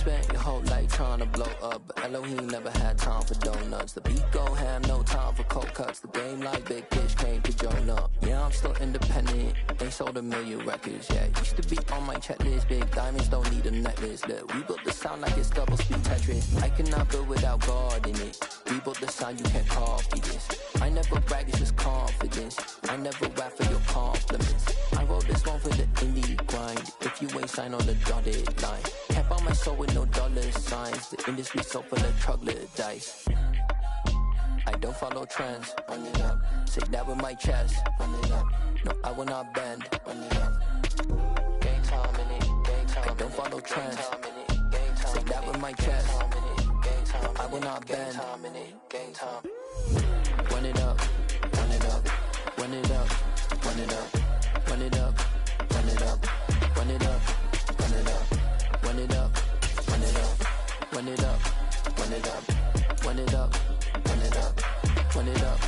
spent your whole life trying to blow up, but Elohim never had time for donuts. The beat go ham, no time for cold cuts. The game like Big Fish came to Jonah. Yeah, I'm still independent, ain't sold a million records yet. Used to be on my checklist, big diamonds don't need a necklace. Look, we built the sound like it's double speed Tetris. I cannot build without God in it. We built the sound, you can't copy this. I never brag, it's just confidence. I never rap for your compliments. I wrote this one for the indie grind. If you ain't signed on the dotted line, can't buy my soul with no dollar signs. The industry so full of troglodytes. I don't follow trends. Run it up. Say that with my chest. Run it up. No, I will not bend. Run it up. Game time in it. Game time. I don't follow trends. Say that with my chest. No, I will not bend. Game time. Run it up. Run it up. Run it up. Run it up. Run it up. Run it up. Run it up. Run it up. Run it up. Run it up. Run it up. Run it up. Run it up. Run it up. Run it up.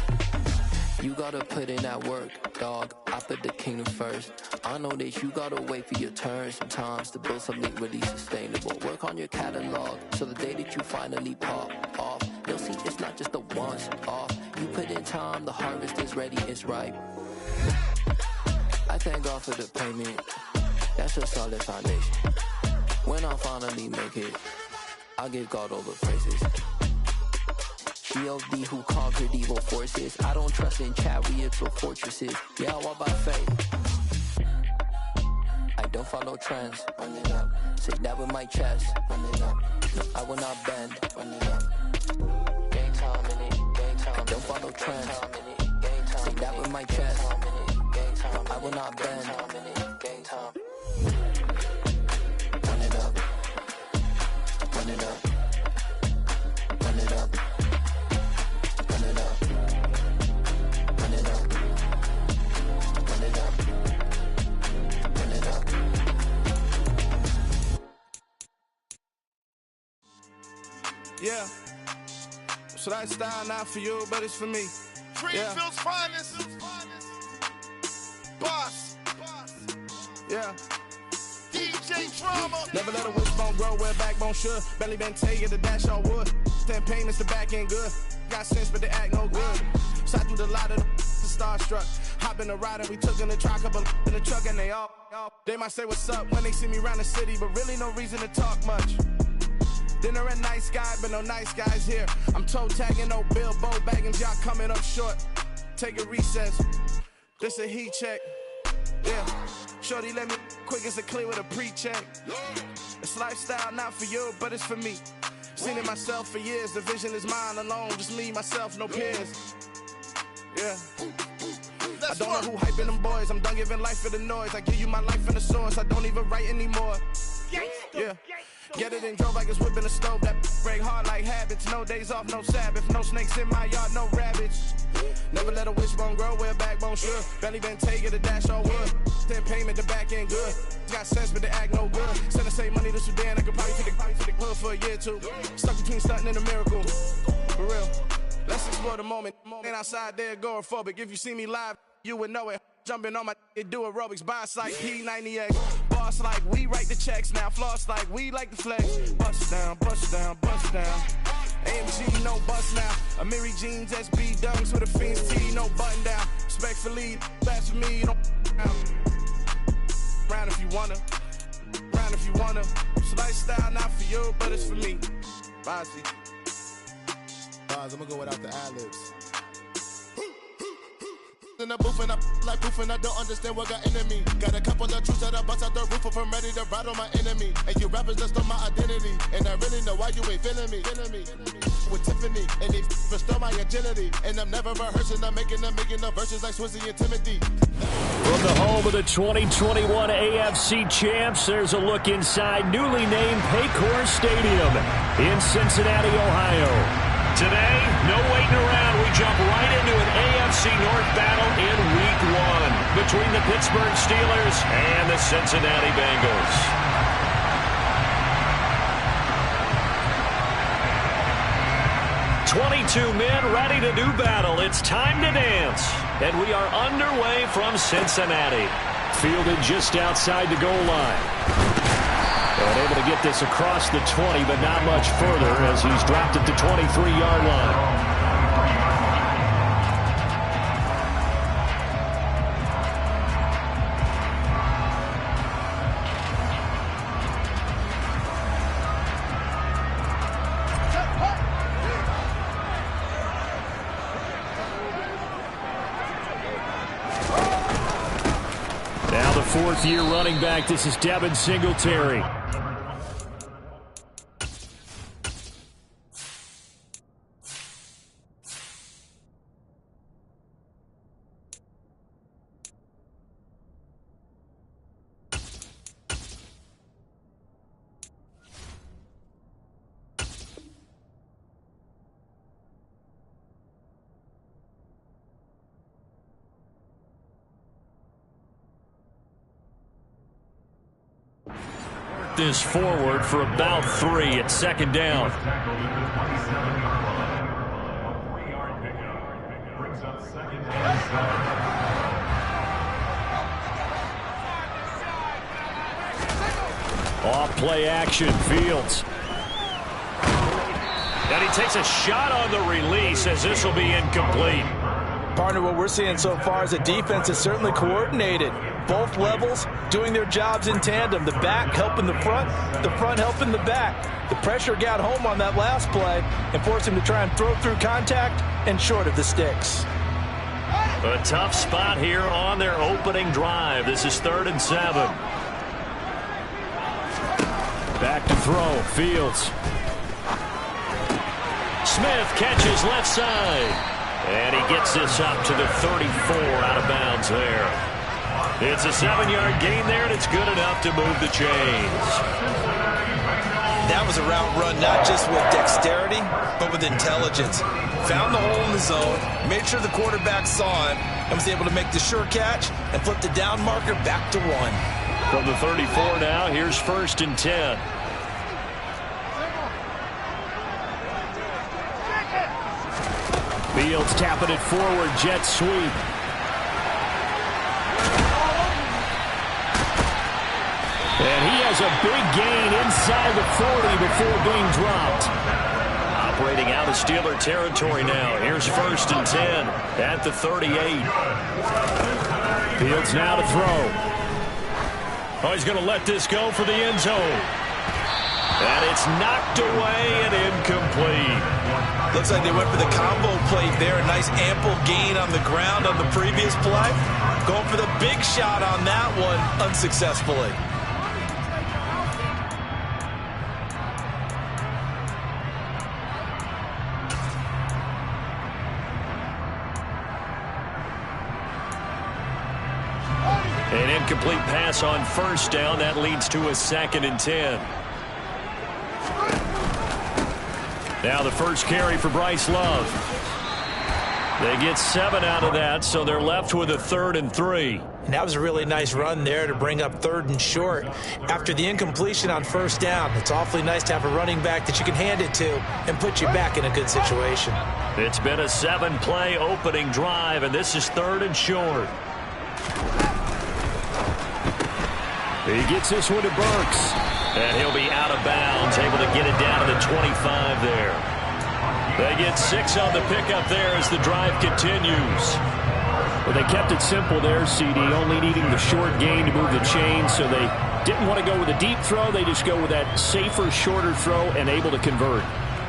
You gotta put in that work, dog. I put the kingdom first. I know that you gotta wait for your turn sometimes to build something really sustainable. Work on your catalog, so the day that you finally pop off, you'll see it's not just a once off. You put in time, the harvest is ready, it's ripe. I thank God for the payment. That's a solid foundation. When I finally make it, I'll give God all the praises. G.O.D. who conquered evil forces. I don't trust in chariots or fortresses. Yeah, I walk by faith. I don't follow trends. Run it up. Say that with my chest. Run it up. No, I will not bend. Run it up. Game time in it. Game time. I don't follow trends. Say that with my chest. No, I will not bend. Game time. Run it up. Run it up. Run it up. Run it up. Run it up. Run it up. Run it up. Yeah. So that style not for you, but it's for me. Greenfield's finest. Boss. Yeah. DJ Drama. Never let a wishbone grow where backbone should. Belly been taking the dash on wood. Then payments the back end good. Got sense, but they act no good. Shot through the lot of the starstruck. Hop in the ride and we took in the truck, couple in the truck and they all. They might say what's up when they see me around the city, but really no reason to talk much. Dinner at nice guy, but no nice guys here. I'm toe tagging, no Bilbo baggins, y'all coming up short. Take a recess. This a heat check. Yeah. Shorty let me quick as a clear with a pre-check. It's lifestyle not for you, but it's for me. Seen it myself for years. The vision is mine alone. Just me, myself, no peers. Yeah. I don't know who hyping them boys. I'm done giving life for the noise. I give you my life in the source. I don't even write anymore. Yeah. Get it and drove like it's whipping a stove. That break hard like habits. No days off, no Sabbath. No snakes in my yard, no rabbits. Never let a wishbone grow where backbone should. Belly been taking the dash on wood. Then payment the back end good. Got sense but they act no good. Send the same money to Sudan. I could probably take the hood for a year or two. Stuck between stunting and a miracle. For real. Let's explore the moment. Ain't outside there agoraphobic. If you see me live, you would know it. Jumping on my do aerobics. Boss like P90X. Boss like we write the checks now. Floss like we like the flex. Bust down, bust down, bust down. AMG, no bust now. Amiri jeans, SB dunks with a Fiends tee, no button down. Respectfully, that's for me, don't round if you wanna. Round if you wanna. It's lifestyle not for you, but it's for me. Bozzy. I'm gonna go without the ad-libs. In the booth and I like proof and I don't understand what got into me. Got a couple of truths that I bust out the roof if I'm ready to ride on my enemy. And you rappers just stole my identity, and I really know why you ain't feeling me. With Tiffany, and they restore my agility. And I'm never rehearsing, I'm making no verses like Swizzy and Timothy. From the home of the 2021 AFC champs, there's a look inside newly named Paycor Stadium in Cincinnati, Ohio. Today, no waiting around. We jump right into an AFC North battle in Week 1 between the Pittsburgh Steelers and the Cincinnati Bengals. "22 men ready to do battle. It's time to dance." And we are underway from Cincinnati. Fielded just outside the goal line. And able to get this across the 20, but not much further as he's dropped at the 23-yard line. Now the fourth-year running back. This is Devin Singletary. This forward for about 3 at second down. Off play action, Fields. And he takes a shot on the release as this will be incomplete. Partner, what we're seeing so far is the defense is certainly coordinated. Both levels doing their jobs in tandem. The back helping the front helping the back. The pressure got home on that last play and forced him to try and throw through contact and short of the sticks. A tough spot here on their opening drive. This is 3rd and 7. Back to throw, Fields. Smith catches left side. And he gets this up to the 34 out of bounds there. It's a 7-yard gain there, and it's good enough to move the chains. That was a route run not just with dexterity, but with intelligence. Found the hole in the zone, made sure the quarterback saw him, and was able to make the sure catch and flip the down marker back to 1. From the 34 now, here's 1st and 10. Fields tapping it forward, jet sweep. And he has a big gain inside the 40 before being dropped. Operating out of Steeler territory now. Here's 1st and 10 at the 38. Fields now to throw. Oh, he's going to let this go for the end zone. And it's knocked away and incomplete. Looks like they went for the combo play there. A nice ample gain on the ground on the previous play. Going for the big shot on that one unsuccessfully. An incomplete pass on 1st down. That leads to a 2nd and 10. Now the first carry for Bryce Love. They get 7 out of that, so they're left with a 3rd and 3. And that was a really nice run there to bring up 3rd and short. After the incompletion on 1st down, it's awfully nice to have a running back that you can hand it to and put you back in a good situation. It's been a 7-play opening drive, and this is 3rd and short. He gets this one to Burks. And he'll be out of bounds, able to get it down to the 25 there. They get 6 on the pickup there as the drive continues. Well, they kept it simple there, CD, only needing the short gain to move the chain, so they didn't want to go with a deep throw. They just go with that safer, shorter throw and able to convert.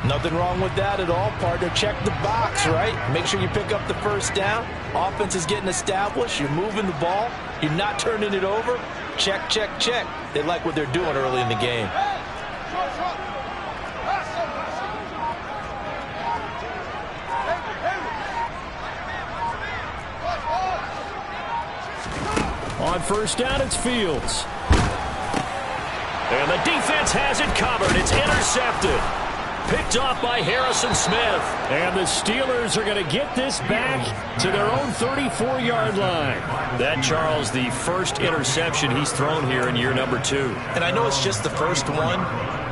Nothing wrong with that at all, partner. Check the box, right? Make sure you pick up the 1st down. Offense is getting established. You're moving the ball. You're not turning it over. Check, check, check. They like what they're doing early in the game. On 1st down, it's Fields. And the defense has it covered. It's intercepted. Picked off by Harrison Smith. And the Steelers are going to get this back to their own 34-yard line. That, Charles, the first interception he's thrown here in year number 2. And I know it's just the first one,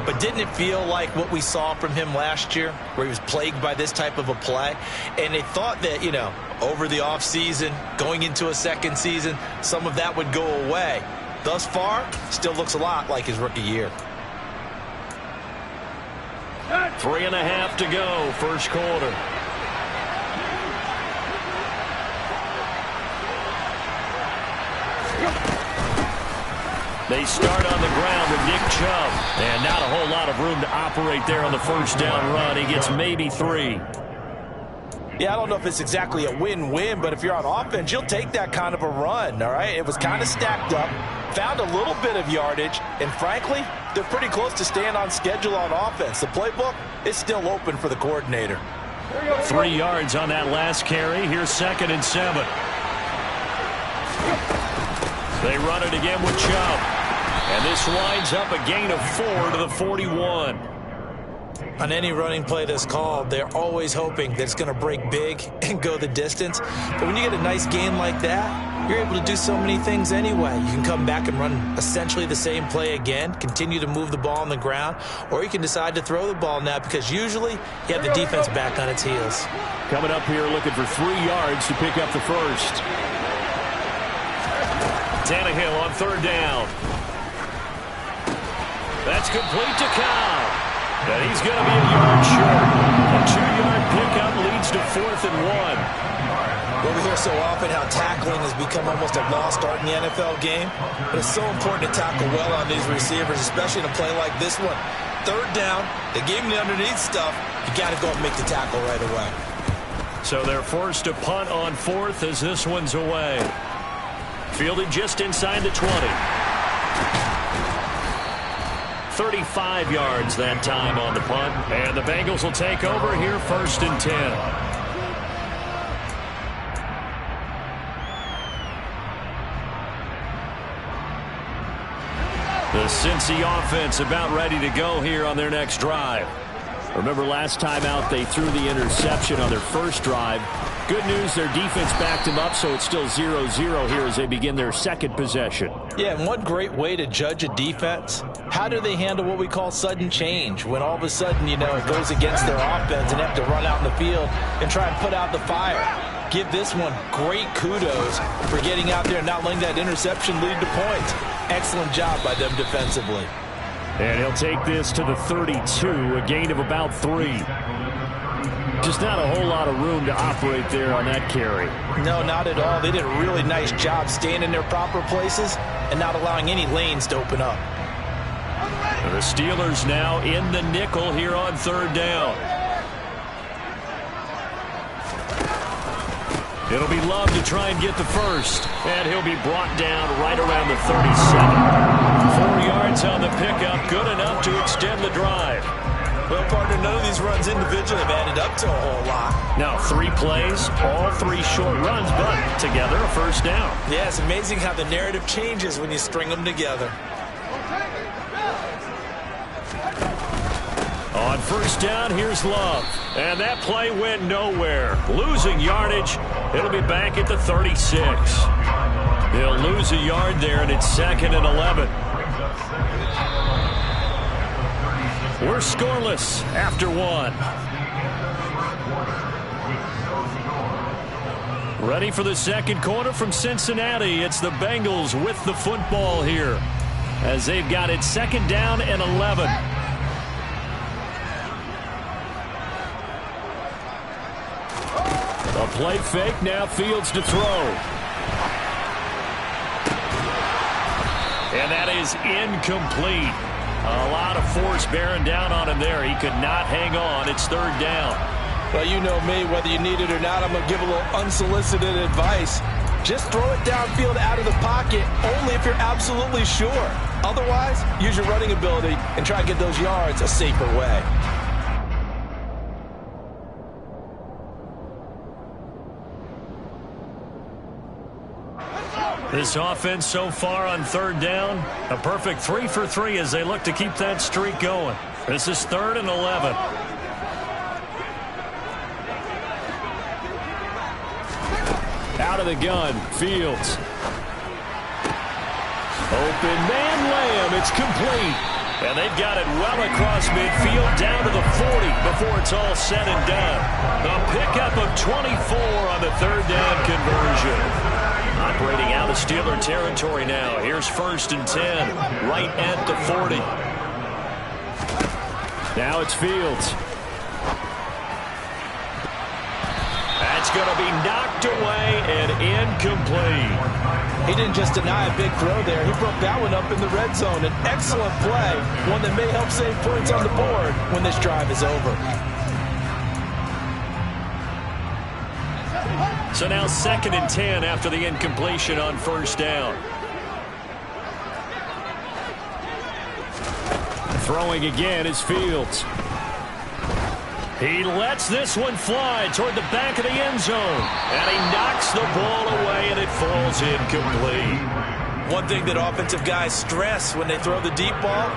but didn't it feel like what we saw from him last year, where he was plagued by this type of a play? And they thought that, over the offseason, going into a second season, some of that would go away. Thus far, still looks a lot like his rookie year. 3.5 to go, first quarter. They start on the ground with Nick Chubb. And not a whole lot of room to operate there on the first down run. He gets maybe 3. Yeah, I don't know if it's exactly a win-win, but if you're on offense, you'll take that kind of a run, all right? It was kind of stacked up, found a little bit of yardage, and frankly, they're pretty close to staying on schedule on offense. The playbook is still open for the coordinator. 3 yards on that last carry. Here's 2nd and 7. They run it again with Chubb. And this winds up a gain of 4 to the 41. On any running play that's called, they're always hoping that it's going to break big and go the distance. But when you get a nice gain like that, you're able to do so many things anyway. You can come back and run essentially the same play again, continue to move the ball on the ground, or you can decide to throw the ball now because usually you have the defense back on its heels. Coming up here looking for 3 yards to pick up the first. Tannehill on 3rd down. That's complete to Cobb. And he's going to be a yard short. A 2-yard pickup leads to 4th and 1. Well, we hear so often how tackling has become almost a lost art in the NFL game. But it's so important to tackle well on these receivers, especially in a play like this one. 3rd down, they gave him the underneath stuff. You got to go and make the tackle right away. So they're forced to punt on 4th as this one's away. Fielded just inside the 20. 35 yards that time on the punt. And the Bengals will take over here 1st and 10. The Cincy offense about ready to go here on their next drive. Remember last time out they threw the interception on their first drive. Good news, their defense backed them up, so it's still 0-0 here as they begin their second possession. Yeah, and one great way to judge a defense, how do they handle what we call sudden change? When all of a sudden, you know, it goes against their offense and have to run out in the field and try and put out the fire. Give this one great kudos for getting out there and not letting that interception lead to points. Excellent job by them defensively. And he'll take this to the 32, a gain of about 3. Just not a whole lot of room to operate there on that carry. No, not at all. They did a really nice job staying in their proper places and not allowing any lanes to open up. The Steelers now in the nickel here on 3rd down. It'll be Love to try and get the first. And he'll be brought down right around the 37. 4 yards on the pickup, good enough to extend the drive. Well, partner, none of these runs individually have added up to a whole lot. Now, 3 plays, all 3 short runs, but together a first down. Yeah, it's amazing how the narrative changes when you string them together. On 1st down, here's Love. And that play went nowhere. Losing yardage. It'll be back at the 36. They'll lose a yard there, and it's 2nd and 11. We're scoreless after 1. Ready for the second quarter from Cincinnati. It's the Bengals with the football here as they've got it 2nd down and 11. A play fake, now Fields to throw. And that is incomplete. A lot of force bearing down on him there. He could not hang on. It's 3rd down. Well, you know me, whether you need it or not, I'm going to give a little unsolicited advice. Just throw it downfield out of the pocket, only if you're absolutely sure. Otherwise, use your running ability and try to get those yards a safer way. This offense so far on 3rd down, a perfect 3 for 3 as they look to keep that streak going. This is 3rd and 11. Out of the gun, Fields. Open man, Lamb, it's complete. And they've got it well across midfield down to the 40 before it's all said and done. A pickup of 24 on the 3rd down conversion. Operating out of Steeler territory now. Here's 1st and 10, right at the 40. Now it's Fields. That's going to be knocked away and incomplete. He didn't just deny a big throw there. He broke that one up in the red zone. An excellent play, one that may help save points on the board when this drive is over. So now 2nd and 10 after the incompletion on 1st down. Throwing again is Fields. He lets this one fly toward the back of the end zone. And he knocks the ball away, and it falls incomplete. One thing that offensive guys stress when they throw the deep ball,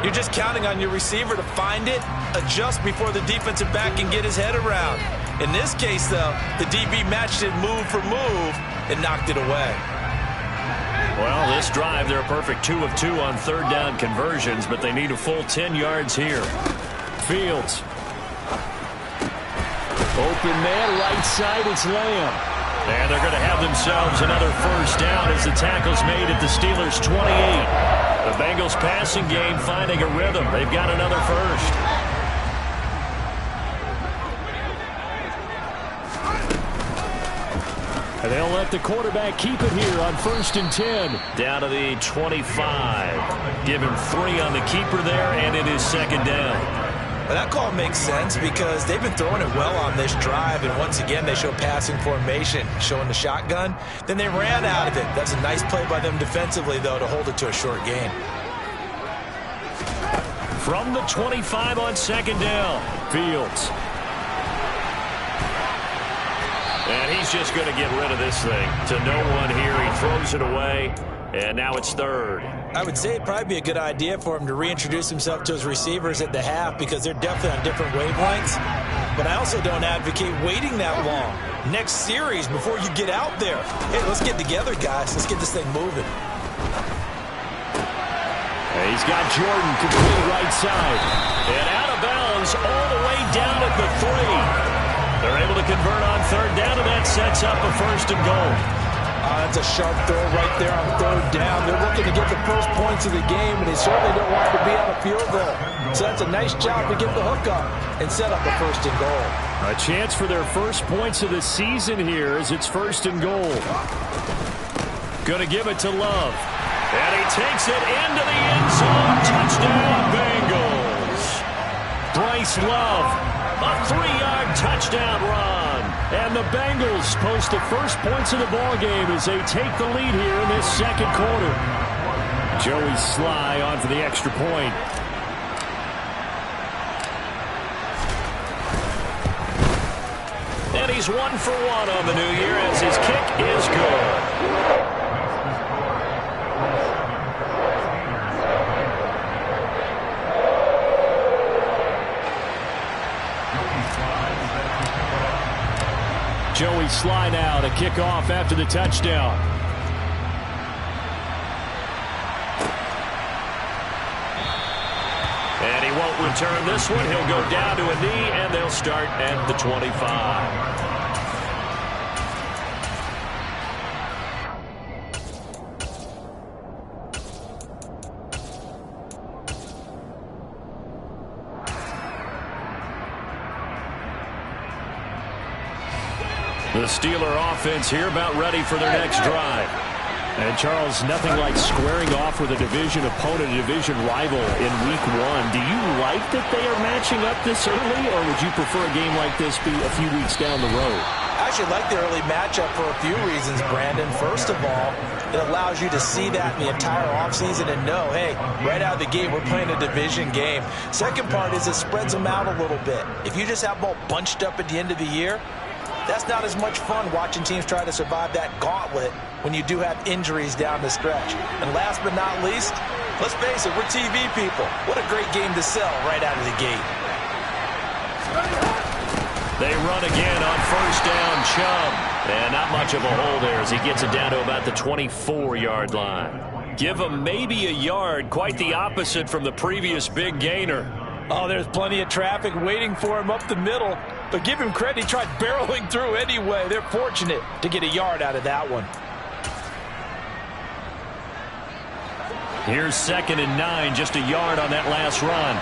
you're just counting on your receiver to find it, adjust before the defensive back can get his head around. In this case, though, the DB matched it move for move and knocked it away. Well, this drive, they're a perfect 2 of 2 on 3rd down conversions, but they need a full 10 yards here. Fields. Open man, right side, it's Lamb. And they're going to have themselves another 1st down as the tackle's made at the Steelers' 28. The Bengals passing game finding a rhythm. They've got another 1st. And they'll let the quarterback keep it here on 1st and 10. Down to the 25. Give him 3 on the keeper there, and it is 2nd down. Well, that call makes sense because they've been throwing it well on this drive, and once again they show passing formation, showing the shotgun. Then they ran out of it. That's a nice play by them defensively, though, to hold it to a short gain. From the 25 on 2nd down, Fields. And he's just going to get rid of this thing to no one here. He throws it away, and now it's 3rd. I would say it'd probably be a good idea for him to reintroduce himself to his receivers at the half because they're definitely on different wavelengths. But I also don't advocate waiting that long. Next series before you get out there. Hey, let's get together, guys. Let's get this thing moving. He's got Jordan complete right side. And out of bounds all the way down at the 3. They're able to convert on 3rd down, and that sets up a 1st and goal. That's a sharp throw right there on 3rd down. They're looking to get the first points of the game, and they certainly don't want to be on a field goal. So that's a nice job to get the hook up and set up a 1st and goal. A chance for their first points of the season here as it's 1st and goal. Going to give it to Love. And he takes it into the end zone. Touchdown, Bengals. Bryce Love. A 3-yard touchdown run. And the Bengals post the first points of the ball game as they take the lead here in this 2nd quarter. Joey Sly on for the extra point. And he's 1 for 1 on the new year as his kick is good. Joey Sly now to kick off after the touchdown. And he won't return this one. He'll go down to a knee, and they'll start at the 25. The Steeler offense here about ready for their next drive. And, Charles, nothing like squaring off with a division opponent, a division rival in Week 1. Do you like that they are matching up this early, or would you prefer a game like this be a few weeks down the road? I actually like the early matchup for a few reasons, Brandon. First of all, it allows you to see that in the entire offseason and know, hey, right out of the gate, we're playing a division game. Second part is it spreads them out a little bit. If you just have them all bunched up at the end of the year, that's not as much fun watching teams try to survive that gauntlet when you do have injuries down the stretch. And last but not least, let's face it, we're TV people. What a great game to sell right out of the gate. They run again on 1st down, Chubb. And not much of a hole there as he gets it down to about the 24-yard line. Give him maybe a yard, quite the opposite from the previous big gainer. Oh, there's plenty of traffic waiting for him up the middle. But give him credit, he tried barreling through anyway. They're fortunate to get a yard out of that one. Here's 2nd and 9, just a yard on that last run.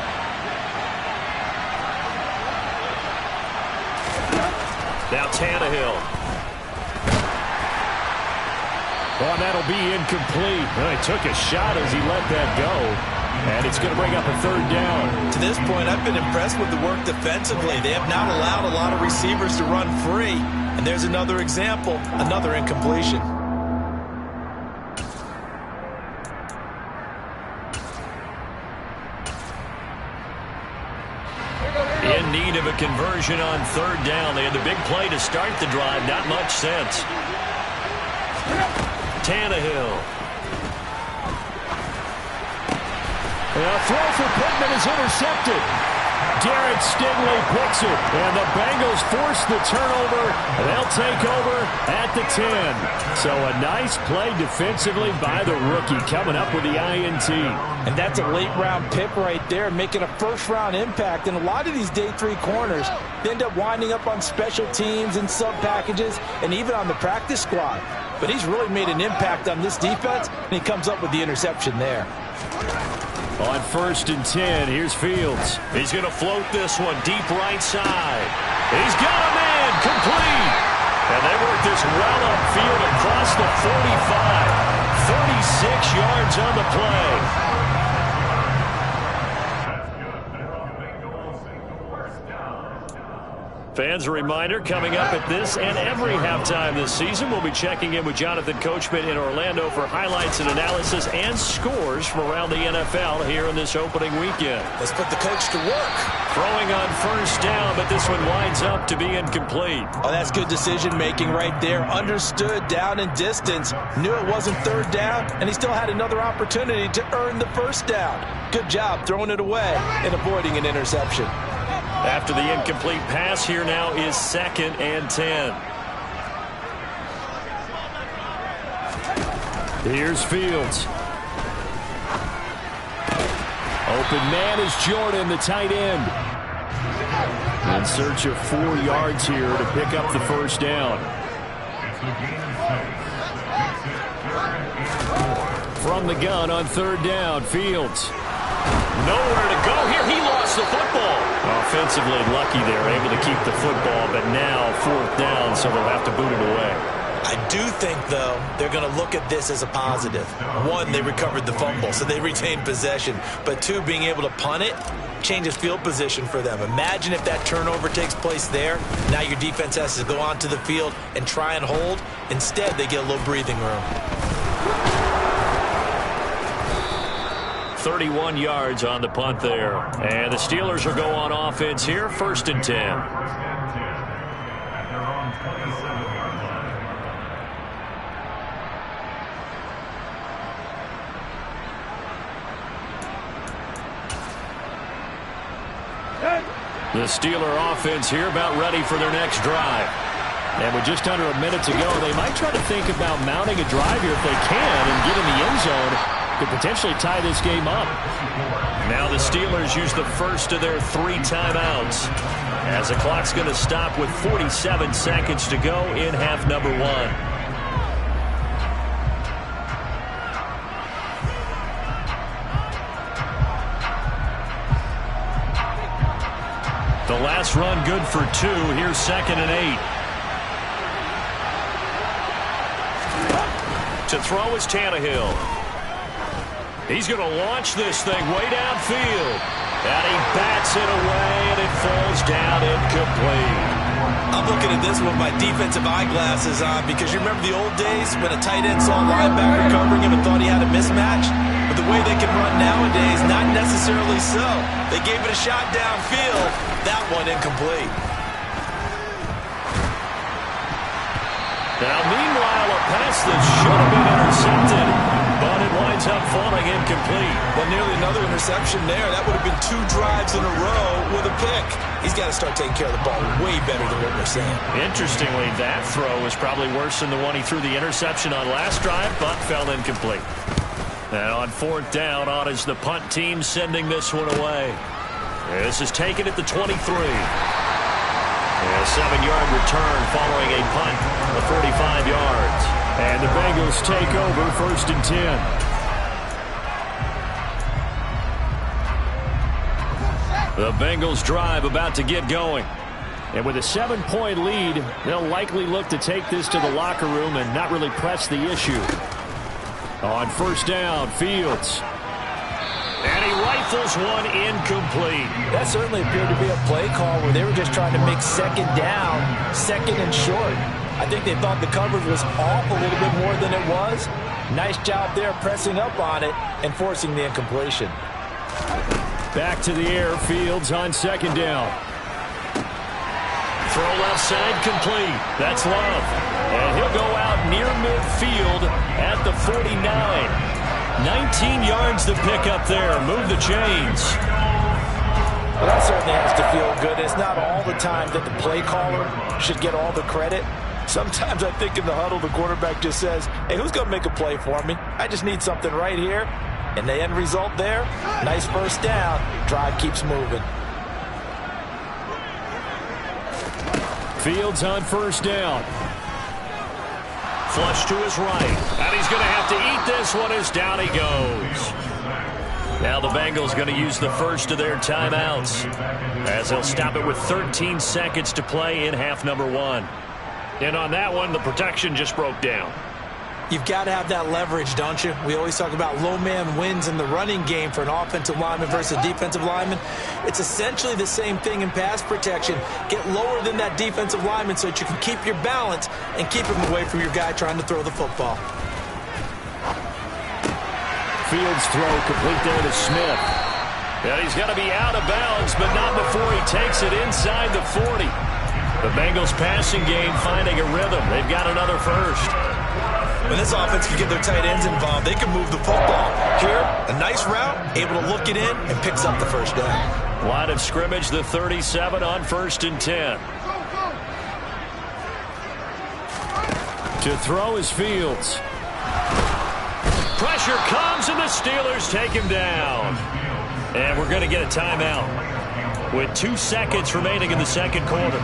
Now Tannehill. Oh, that'll be incomplete. Well, he took a shot as he let that go. And it's going to bring up a 3rd down. To this point, I've been impressed with the work defensively. They have not allowed a lot of receivers to run free. And there's another example, another incompletion. In need of a conversion on 3rd down. They had the big play to start the drive. Not much sense. Tannehill. A throw for Pittman is intercepted. Derek Stingley picks it, and the Bengals force the turnover. They'll take over at the 10. So a nice play defensively by the rookie, coming up with the INT. And that's a late-round pick right there, making a first-round impact. And a lot of these day 3 corners, they end up winding up on special teams and sub-packages and even on the practice squad. But he's really made an impact on this defense, and he comes up with the interception there. On 1st and 10, here's Fields. He's going to float this one deep right side. He's got a man, complete. And they work this well upfield across the 45. 36 yards on the play. Fans, a reminder, coming up at this and every halftime this season, we'll be checking in with Jonathan Coachman in Orlando for highlights and analysis and scores from around the NFL here in this opening weekend. Let's put the coach to work. Throwing on 1st down, but this one winds up to be incomplete. Oh, that's good decision-making right there. Understood down and distance. Knew it wasn't 3rd down, and he still had another opportunity to earn the 1st down. Good job throwing it away and avoiding an interception. After the incomplete pass, here now is 2nd and 10. Here's Fields. Open man is Jordan, the tight end. In search of 4 yards here to pick up the 1st down. From the gun on 3rd down, Fields. Nowhere to go here. He lost the football. Offensively lucky they're able to keep the football, but now 4th down, so they'll have to boot it away. I do think, though, they're going to look at this as a positive. 1, they recovered the fumble, so they retained possession. But 2, being able to punt it changes field position for them. Imagine if that turnover takes place there. Now your defense has to go onto the field and try and hold. Instead, they get a little breathing room. 31 yards on the punt there. And the Steelers will go on offense here, 1st and 10. The Steeler offense here about ready for their next drive. And with just under a minute to go, they might try to think about mounting a drive here if they can and get in the end zone. Could potentially tie this game up. Now the Steelers use the first of their 3 timeouts, as the clock's going to stop with 47 seconds to go in half number 1. The last run good for 2. Here's 2nd and 8. To throw is Tannehill. He's going to launch this thing way downfield. And he bats it away, and it falls down incomplete. I'm looking at this with my defensive eyeglasses on, because you remember the old days when a tight end saw a linebacker covering him and thought he had a mismatch? But the way they can run nowadays, not necessarily so. They gave it a shot downfield. That one incomplete. Now, meanwhile, a pass that should have been intercepted, but it winds up falling incomplete. Well, nearly another interception there. That would have been 2 drives in a row with a pick. He's got to start taking care of the ball way better than what we're seeing. Interestingly, that throw was probably worse than the one he threw the interception on last drive, but fell incomplete. And on 4th down, on is the punt team sending this one away. This is taken at the 23. A 7-yard return following a punt of 45 yards. And the Bengals take over 1st and 10. The Bengals drive about to get going. And with a 7-point lead, they'll likely look to take this to the locker room and not really press the issue. On first down, Fields. And he rifles one incomplete. That certainly appeared to be a play call where they were just trying to make second down, second and short. I think they thought the coverage was off a little bit more than it was. Nice job there pressing up on it and forcing the incompletion. Back to the air, Fields on second down. Throw left side complete. That's Love. And he'll go out near midfield at the 49. 19 yards to pick up there. Move the chains. Well, that certainly has to feel good. It's not all the time that the play caller should get all the credit. Sometimes I think in the huddle, the quarterback just says, hey, who's going to make a play for me? I just need something right here. And the end result there, nice first down. Drive keeps moving. Fields on first down. Flush to his right. And he's going to have to eat this one as down he goes. Now the Bengals going to use the first of their timeouts as they'll stop it with 13 seconds to play in half number 1. And on that one, the protection just broke down. You've got to have that leverage, don't you? We always talk about low man wins in the running game for an offensive lineman versus a defensive lineman. It's essentially the same thing in pass protection. Get lower than that defensive lineman so that you can keep your balance and keep him away from your guy trying to throw the football. Fields throw complete there to Smith. And he's going to be out of bounds, but not before he takes it inside the 40. The Bengals passing game finding a rhythm. They've got another first. When this offense can get their tight ends involved, they can move the football. Here, a nice route, able to look it in, and picks up the first down. Line of scrimmage, the 37 on 1st and 10. To throw is Fields. Pressure comes, and the Steelers take him down. And we're going to get a timeout with 2 seconds remaining in the second quarter.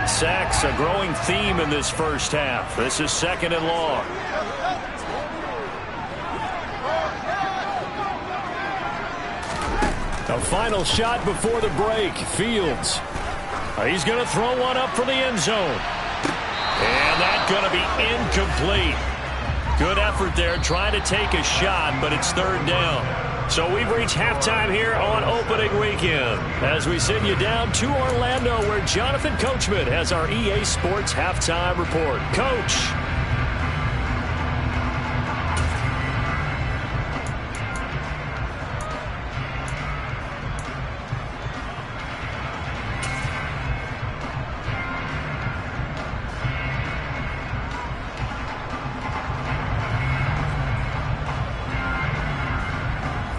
Sacks, a growing theme in this first half. This is 2nd and long. A final shot before the break. Fields. He's going to throw one up for the end zone. And that's going to be incomplete. Good effort there trying to take a shot, but it's 3rd down. So we've reached halftime here on opening weekend as we send you down to Orlando where Jonathan Coachman has our EA Sports halftime report. Coach.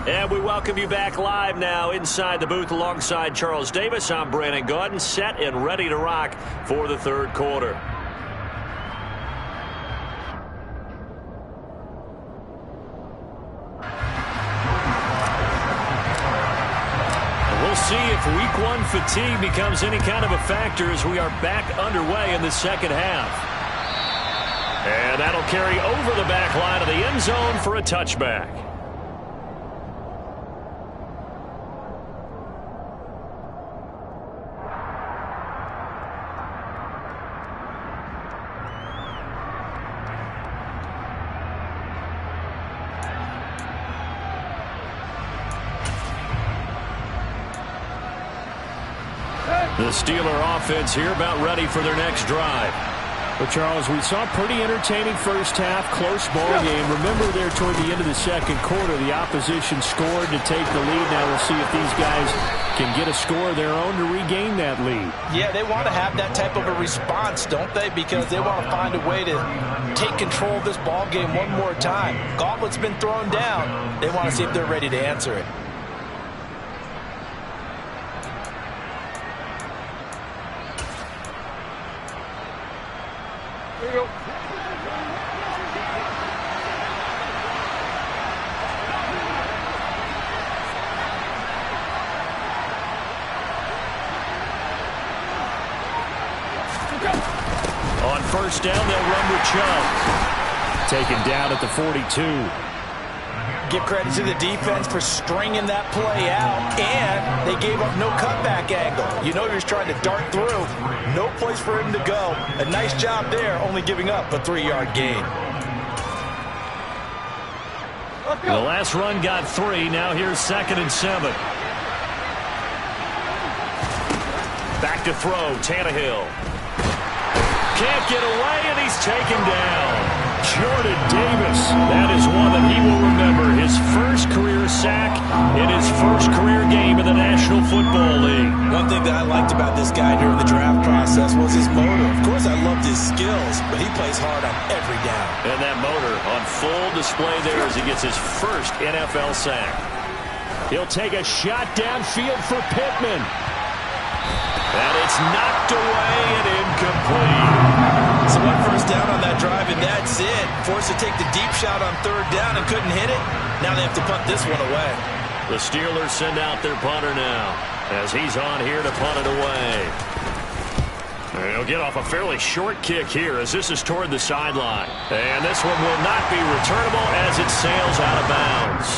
And we welcome you back live now inside the booth alongside Charles Davis. I'm Brandon Gaudin, set and ready to rock for the 3rd quarter. We'll see if week 1 fatigue becomes any kind of a factor as we are back underway in the second half. And that'll carry over the back line of the end zone for a touchback. The Steeler offense here about ready for their next drive. But, Charles, we saw a pretty entertaining first half, close ball game. Remember there toward the end of the second quarter, the opposition scored to take the lead. Now we'll see if these guys can get a score of their own to regain that lead. Yeah, they want to have that type of a response, don't they? Because they want to find a way to take control of this ball game one more time. Gauntlet's been thrown down. They want to see if they're ready to answer it. There you go. On first down, they'll run with Chubb. Taken down at the 42. Give credit to the defense for stringing that play out, and they gave up no cutback angle. You know you're just trying to dart through. No place for him to go. A nice job there, only giving up a 3-yard gain. The last run got 3. Now here's 2nd and 7. Back to throw, Tannehill. Can't get away, and he's taken down. Jordan Davis, that is one that he will remember. His first career sack in his first career game in the National Football League. One thing that I liked about this guy during the draft process was his motor. Of course, I loved his skills, but he plays hard on every down. And that motor on full display there as he gets his first NFL sack. He'll take a shot downfield for Pittman. And it's knocked away and incomplete. So one first down on that drive, and that's it. Forced to take the deep shot on 3rd down and couldn't hit it. Now they have to punt this one away. The Steelers send out their punter now as he's on here to punt it away. And he'll get off a fairly short kick here as this is toward the sideline. And this one will not be returnable as it sails out of bounds.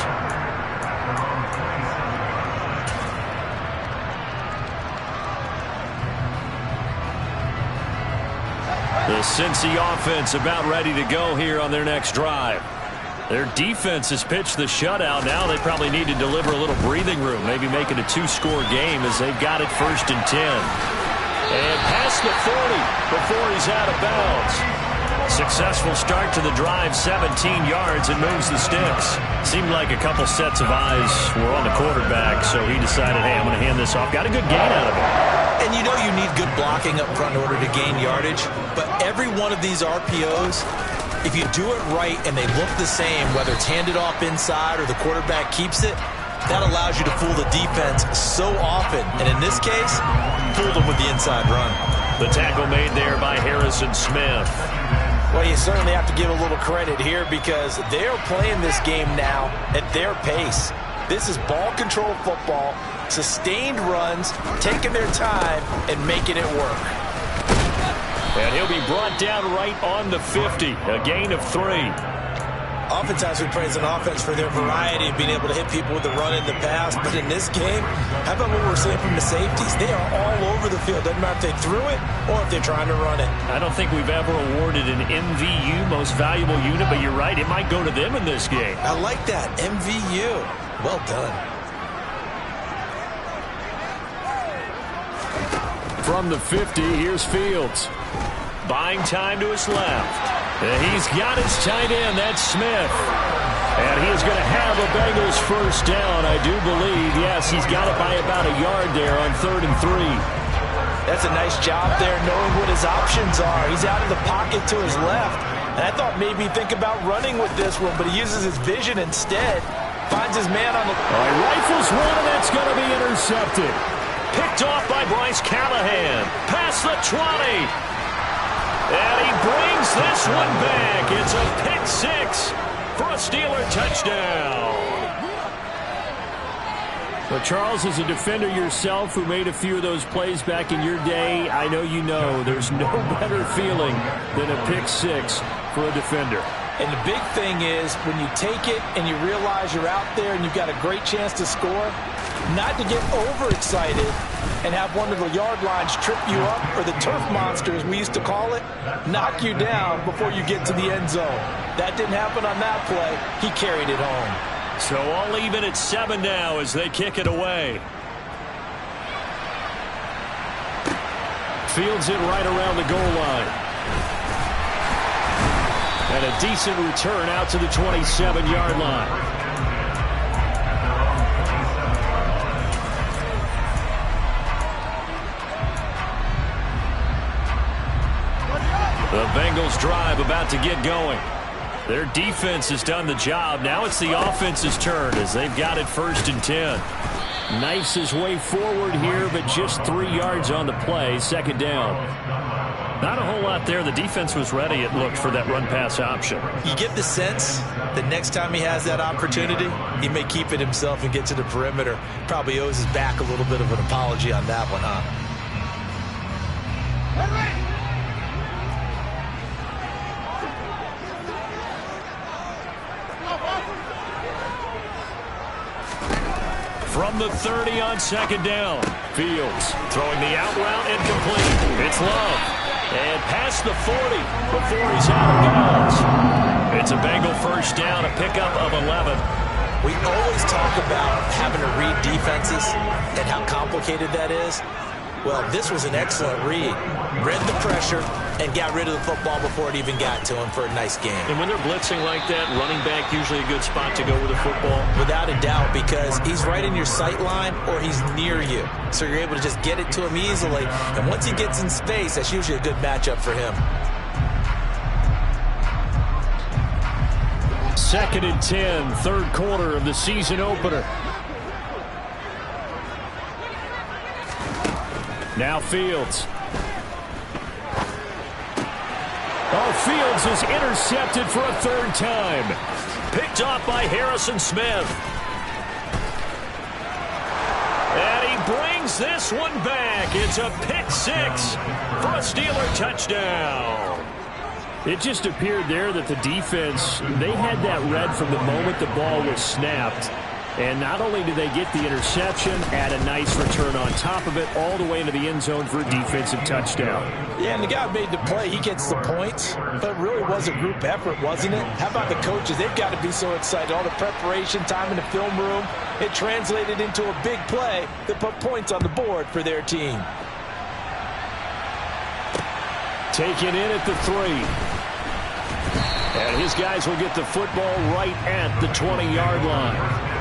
The Cincy offense about ready to go here on their next drive. Their defense has pitched the shutout. Now they probably need to deliver a little breathing room, maybe make it a 2-score game as they've got it 1st and 10. And past the 40 before he's out of bounds. Successful start to the drive, 17 yards, and moves the sticks. Seemed like a couple sets of eyes were on the quarterback, so he decided, hey, I'm going to hand this off. Got a good gain out of it. And you know you need good blocking up front in order to gain yardage, but every one of these RPOs, if you do it right and they look the same, whether it's handed off inside or the quarterback keeps it, that allows you to fool the defense so often. And in this case, fooled them with the inside run. The tackle made there by Harrison Smith. Well, you certainly have to give a little credit here because they're playing this game now at their pace. This is ball control football, sustained runs, taking their time, and making it work. And he'll be brought down right on the 50, a gain of 3. Oftentimes we praise an offense for their variety of being able to hit people with the run in the pass, but in this game, how about what we're seeing from the safeties? They are all over the field. Doesn't matter if they threw it or if they're trying to run it. I don't think we've ever awarded an MVU, most valuable unit, but you're right, it might go to them in this game. I like that, MVU. Well done. From the 50, here's Fields. Buying time to his left. And he's got his tight end, that's Smith. And he is going to have a Bengals first down, I do believe. Yes, he's got it by about a yard there on 3rd and 3. That's a nice job there, knowing what his options are. He's out of the pocket to his left. And I thought maybe he'd think about running with this one, but he uses his vision instead. Finds his man on the... All right, rifles one, and that's going to be intercepted. Picked off by Bryce Callahan. Past the 20. And he brings this one back. It's a pick 6 for a Steeler touchdown. Well, Charles, as a defender yourself who made a few of those plays back in your day, I know you know there's no better feeling than a pick 6 for a defender. And the big thing is when you take it and you realize you're out there and you've got a great chance to score, not to get overexcited and have one of the yard lines trip you up, or the turf monsters, we used to call it, knock you down before you get to the end zone. That didn't happen on that play. He carried it home. So all even at 7 now as they kick it away. Fields it right around the goal line. And a decent return out to the 27-yard line. The Bengals drive about to get going. Their defense has done the job. Now it's the offense's turn as they've got it 1st and 10. Knifes his way forward here, but just 3 yards on the play. 2nd down. Not a whole lot there. The defense was ready, it looked, for that run-pass option. You get the sense that next time he has that opportunity, he may keep it himself and get to the perimeter. Probably owes his back a little bit of an apology on that one, huh? from the 30 on second down. Fields throwing the out route incomplete. It's Love. And past the 40 before he's out of bounds. It's a Bengal first down, a pickup of 11. We always talk about having to read defenses and how complicated that is. Well, this was an excellent read. Read the pressure and got rid of the football before it even got to him for a nice game. And when they're blitzing like that, running back usually a good spot to go with the football. Without a doubt, because he's right in your sight line or he's near you. So you're able to just get it to him easily. And once he gets in space, that's usually a good matchup for him. 2nd and 10, third quarter of the season opener. Now Fields. Oh, Fields is intercepted for a third time. Picked off by Harrison Smith. And he brings this one back. It's a pick six for a Steeler touchdown. It just appeared there that the defense, they had that read from the moment the ball was snapped. And not only did they get the interception, add a nice return on top of it, all the way into the end zone for a defensive touchdown. Yeah, and the guy made the play. He gets the points. But it really was a group effort, wasn't it? How about the coaches? They've got to be so excited. All the preparation time in the film room, it translated into a big play that put points on the board for their team. Taken in at the 3. And his guys will get the football right at the 20-yard line.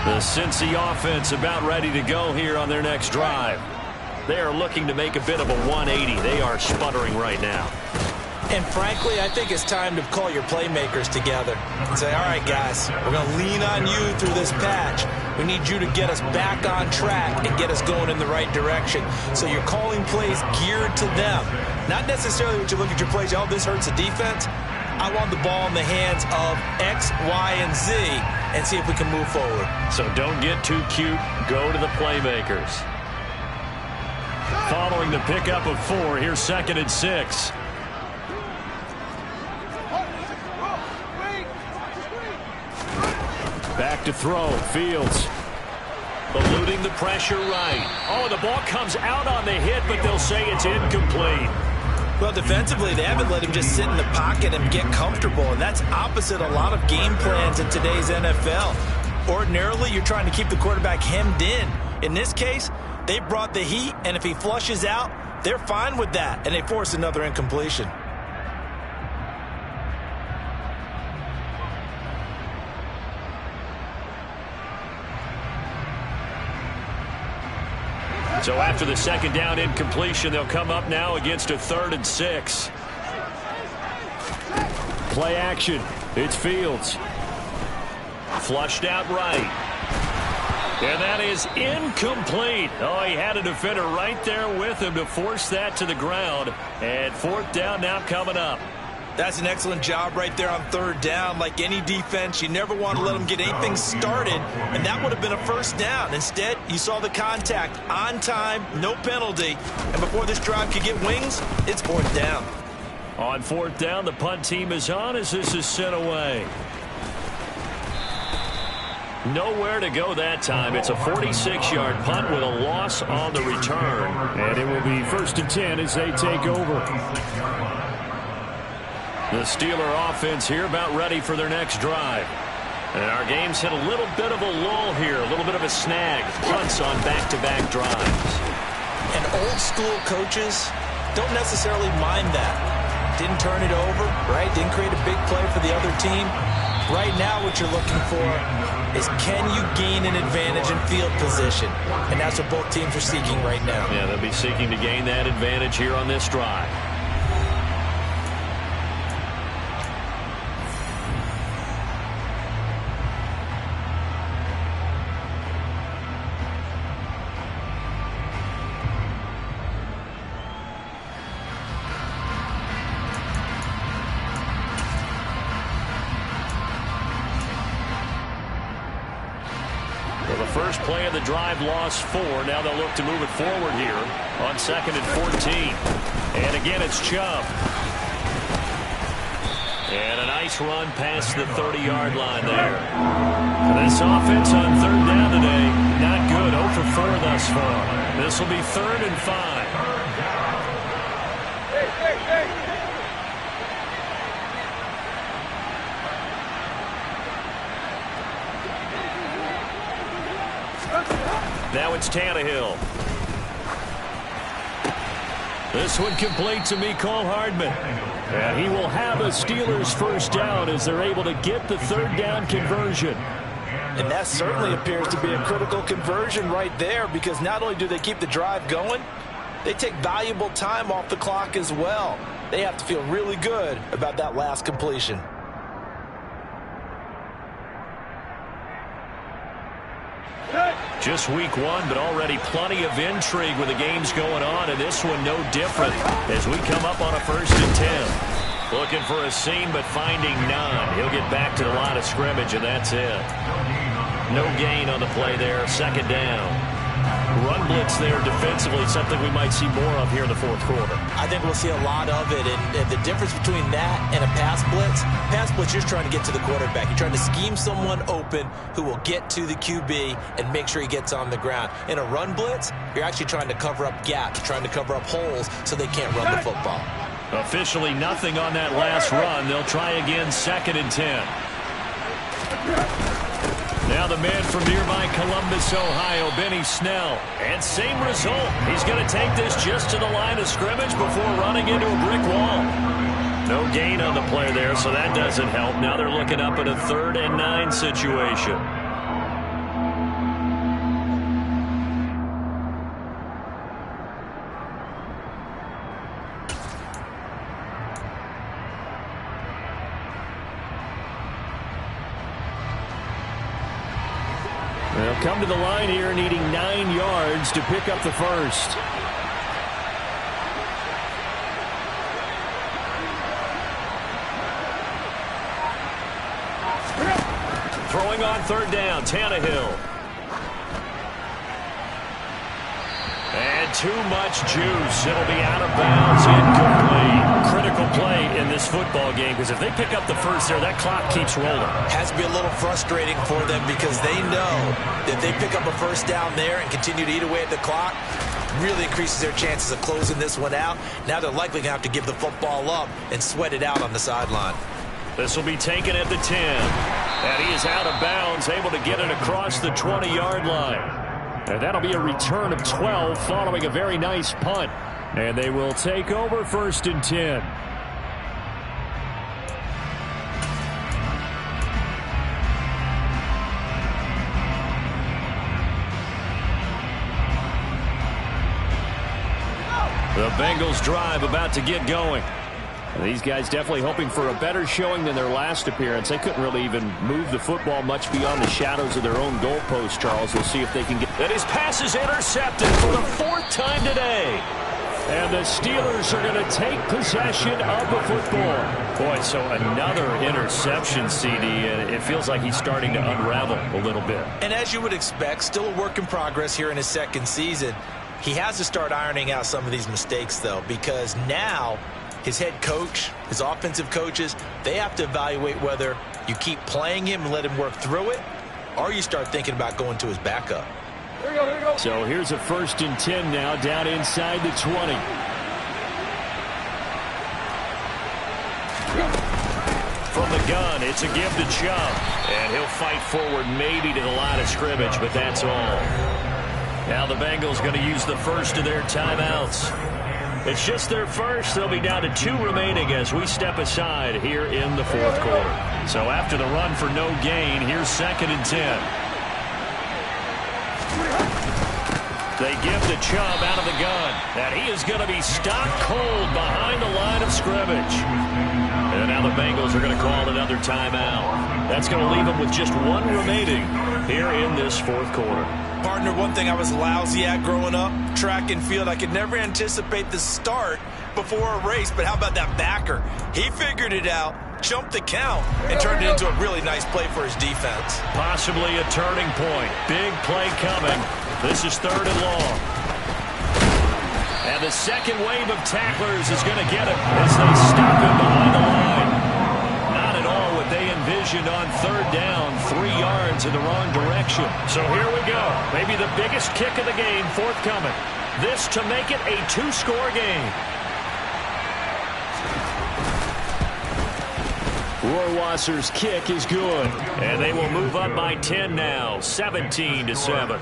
The Cincy offense about ready to go here on their next drive. They are looking to make a bit of a 180. They are sputtering right now. And frankly, I think it's time to call your playmakers together and say, all right, guys, we're going to lean on you through this patch. We need you to get us back on track and get us going in the right direction. So you're calling plays geared to them. Not necessarily what you look at your plays, oh, this hurts the defense. I want the ball in the hands of X, Y, and Z and see if we can move forward. So don't get too cute. Go to the playmakers. Following the pickup of 4, here's 2nd and 6. Back to throw. Fields eluding the pressure right. Oh, the ball comes out on the hit, but they'll say it's incomplete. Well, defensively, they haven't let him just sit in the pocket and get comfortable, and that's opposite a lot of game plans in today's NFL. Ordinarily, you're trying to keep the quarterback hemmed in. In this case, they brought the heat, and if he flushes out, they're fine with that, and they force another incompletion. So after the second down incompletion, they'll come up now against a 3rd and 6. Play action. It's Fields. Flushed out right. And that is incomplete. Oh, he had a defender right there with him to force that to the ground. And 4th down now coming up. That's an excellent job right there on 3rd down. Like any defense, you never want to let them get anything started, and that would have been a 1st down. Instead, you saw the contact on time, no penalty, and before this drive could get wings, it's 4th down. On 4th down, the punt team is on as this is sent away. Nowhere to go that time. It's a 46-yard punt with a loss on the return, and it will be 1st and 10 as they take over. The Steeler offense here about ready for their next drive. And our game's hit a little bit of a lull here, a little bit of a snag. Punts on back-to-back drives. And old-school coaches don't necessarily mind that. Didn't turn it over, right? Didn't create a big play for the other team. Right now what you're looking for is can you gain an advantage in field position? And that's what both teams are seeking right now. Yeah, they'll be seeking to gain that advantage here on this drive. First play of the drive, lost 4. Now they'll look to move it forward here on 2nd and 14. And again, it's Chubb. And a nice run past the 30-yard line there. This offense on third down today, not good. 0 for 4 thus far. This will be 3rd and 5. Now it's Tannehill. This one complete to Mecole Hardman. And he will have a Steelers first down as they're able to get the 3rd down conversion. And that certainly appears to be a critical conversion right there, because not only do they keep the drive going, they take valuable time off the clock as well. They have to feel really good about that last completion. Just week 1, but already plenty of intrigue with the games going on, and this one no different as we come up on a 1st and 10. Looking for a seam, but finding none. He'll get back to the line of scrimmage, and that's it. No gain on the play there, 2nd down. Run blitz there defensively, something we might see more of here in the 4th quarter. I think we'll see a lot of it, and the difference between that and a pass blitz, you're just trying to get to the quarterback. You're trying to scheme someone open who will get to the QB and make sure he gets on the ground. In a run blitz, you're actually trying to cover up gaps, trying to cover up holes so they can't run the football. Officially nothing on that last run. They'll try again, 2nd and 10. Now the man from nearby Columbus, Ohio, Benny Snell. And same result. He's going to take this just to the line of scrimmage before running into a brick wall. No gain on the play there, so that doesn't help. Now they're looking up at a 3rd and 9 situation. They'll come to the line here needing 9 yards to pick up the first. Throwing on 3rd down, Tannehill. And too much juice. It'll be out of bounds, incomplete. Critical play in this football game, because if they pick up the first there, that clock keeps rolling. Has to be a little frustrating for them, because they know that they pick up a first down there and continue to eat away at the clock, really increases their chances of closing this one out. Now they're likely going to have to give the football up and sweat it out on the sideline. This will be taken at the 10. And he is out of bounds, able to get it across the 20-yard line. And that'll be a return of 12 following a very nice punt. And they will take over 1st and 10. The Bengals drive about to get going. These guys definitely hoping for a better showing than their last appearance. They couldn't really even move the football much beyond the shadows of their own goalpost, Charles. We'll see if they can get... And his pass is intercepted for the 4th time today. And the Steelers are going to take possession of the football. Boy, so another interception, CD, and it feels like he's starting to unravel a little bit. And as you would expect, still a work in progress here in his 2nd season. He has to start ironing out some of these mistakes, though, because now his head coach, his offensive coaches, they have to evaluate whether you keep playing him and let him work through it, or you start thinking about going to his backup. Here we go. So here's a 1st and 10 now, down inside the 20. From the gun, it's a give to Chubb. And he'll fight forward maybe to the line of scrimmage, but that's all. Now the Bengals going to use the first of their timeouts. It's just their first. They'll be down to 2 remaining as we step aside here in the 4th quarter. So after the run for no gain, here's 2nd and 10. They give to Chubb out of the gun. And he is going to be stopped cold behind the line of scrimmage. And now the Bengals are going to call another timeout. That's going to leave them with just 1 remaining here in this 4th quarter. Partner, one thing I was lousy at growing up, track and field, I could never anticipate the start before a race, but how about that backer? He figured it out, jumped the count, and turned it into a really nice play for his defense. Possibly a turning point. Big play coming. This is 3rd and long. And the second wave of tacklers is going to get him as they stop him behind the line. Not at all what they envisioned on third down, 3 yards in the wrong direction. So here we go. Maybe the biggest kick of the game forthcoming. This to make it a 2-score game. Rohrwasser's kick is good, and they will move up by 10 now, 17-7.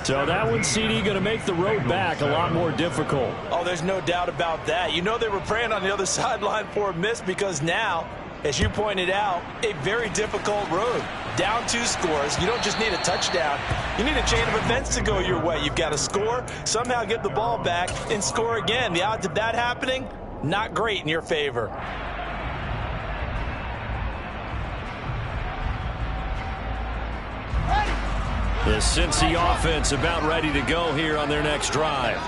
So that one, CD, going to make the road back a lot more difficult. Oh, there's no doubt about that. You know they were praying on the other sideline for a miss because now, as you pointed out, a very difficult road. Down 2 scores. You don't just need a touchdown. You need a chain of events to go your way. You've got to score, somehow get the ball back, and score again. The odds of that happening, not great in your favor. The Cincy offense about ready to go here on their next drive.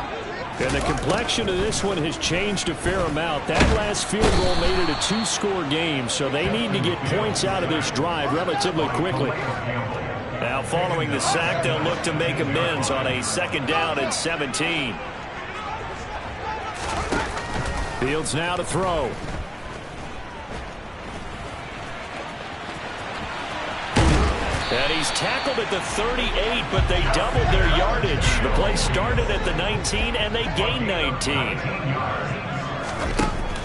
And the complexion of this one has changed a fair amount. That last field goal made it a 2-score game, so they need to get points out of this drive relatively quickly. Now following the sack, they'll look to make amends on a 2nd down and 17. Fields now to throw. And he's tackled at the 38, but they doubled their yardage. The play started at the 19, and they gained 19.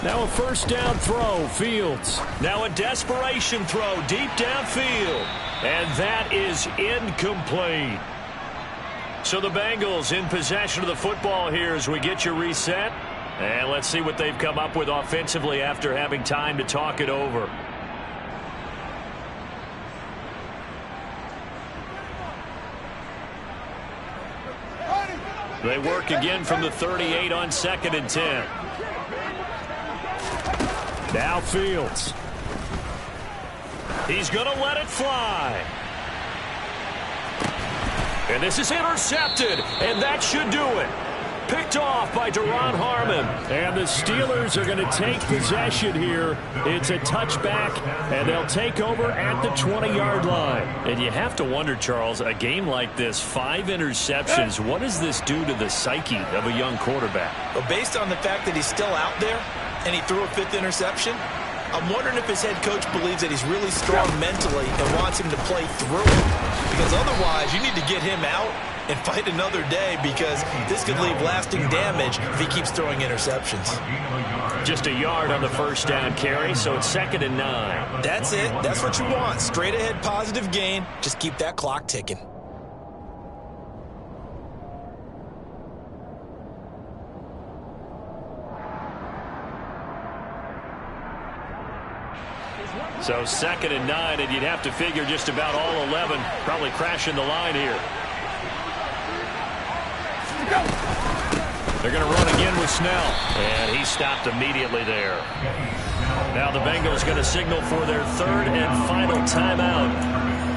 Now a 1st down throw, Fields. Now a desperation throw deep downfield. And that is incomplete. So the Bengals in possession of the football here as we get you reset. And let's see what they've come up with offensively after having time to talk it over. They work again from the 38 on 2nd and 10. Now Fields. He's going to let it fly. And this is intercepted, and that should do it. Picked off by Duron Harmon. And the Steelers are going to take possession here. It's a touchback, and they'll take over at the 20-yard line. And you have to wonder, Charles, a game like this, 5 interceptions, what does this do to the psyche of a young quarterback? Well, based on the fact that he's still out there and he threw a 5th interception, I'm wondering if his head coach believes that he's really strong mentally and wants him to play through it. Because otherwise, you need to get him out and fight another day, because this could leave lasting damage if he keeps throwing interceptions. Just a yard on the 1st down carry, so it's 2nd and 9. That's it. That's what you want. Straight ahead positive gain. Just keep that clock ticking. So 2nd and 9, and you'd have to figure just about all 11 probably crashing the line here. They're going to run again with Snell. And he stopped immediately there. Now the Bengals going to signal for their 3rd and final timeout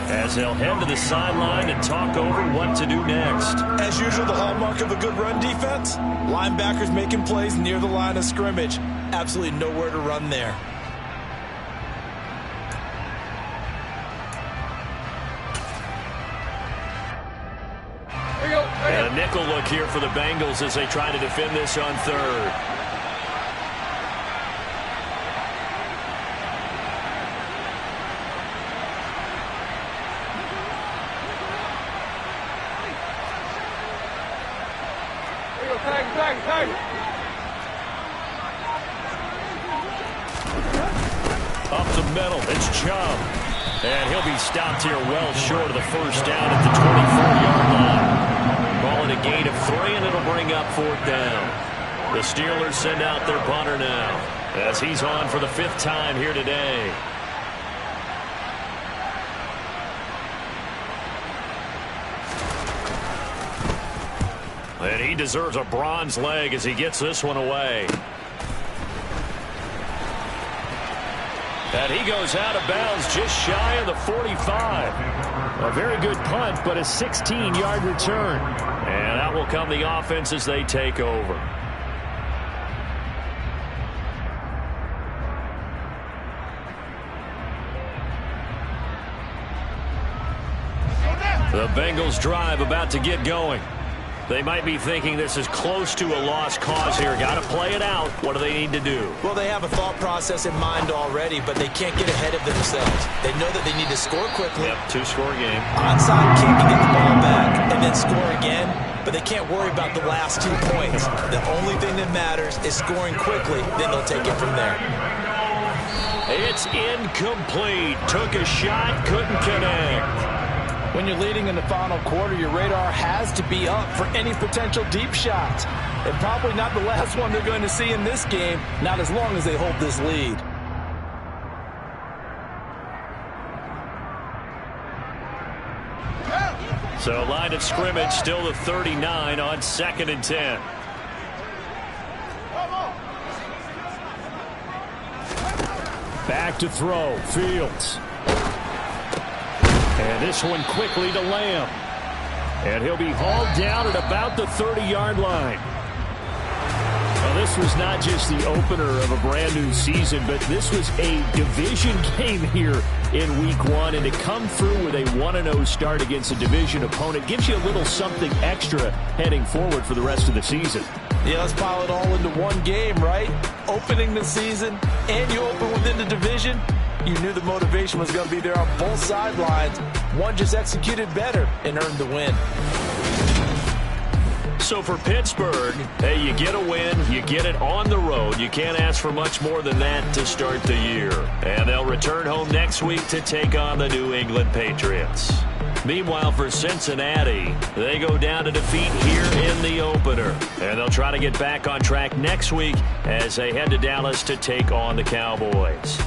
as they'll head to the sideline and talk over what to do next. As usual, the hallmark of a good run defense, linebackers making plays near the line of scrimmage. Absolutely nowhere to run there. And a nickel look here for the Bengals as they try to defend this on 3rd. Up the middle, it's Chubb. And he'll be stopped here well short of the 1st down at the 24-yard line. Ball at a gain of 3, and it'll bring up 4th down. The Steelers send out their punter now as he's on for the 5th time here today. And he deserves a bronze leg as he gets this one away. And he goes out of bounds just shy of the 45. A very good punt, but a 16-yard return. And out will come the offense as they take over. The Bengals drive about to get going. They might be thinking this is close to a lost cause here. Got to play it out. What do they need to do? Well, they have a thought process in mind already, but they can't get ahead of themselves. They know that they need to score quickly. Yep, two-score game. Onside kick and get the ball back and then score again, but they can't worry about the last 2 points. The only thing that matters is scoring quickly, then they'll take it from there. It's incomplete. Took a shot, couldn't connect. When you're leading in the final quarter, your radar has to be up for any potential deep shots. And probably not the last one they're going to see in this game, not as long as they hold this lead. So line of scrimmage still the 39 on 2nd and 10. Back to throw, Fields. And this one quickly to Lamb. And he'll be hauled down at about the 30-yard line. Well, this was not just the opener of a brand new season, but this was a division game here in Week 1. And to come through with a 1-0 start against a division opponent gives you a little something extra heading forward for the rest of the season. Yeah, let's pile it all into one game, right? Opening the season, and you open within the division. You knew the motivation was going to be there on both sidelines. One just executed better and earned the win. So for Pittsburgh, hey, you get a win, you get it on the road. You can't ask for much more than that to start the year. And they'll return home next week to take on the New England Patriots. Meanwhile, for Cincinnati, they go down to defeat here in the opener. And they'll try to get back on track next week as they head to Dallas to take on the Cowboys.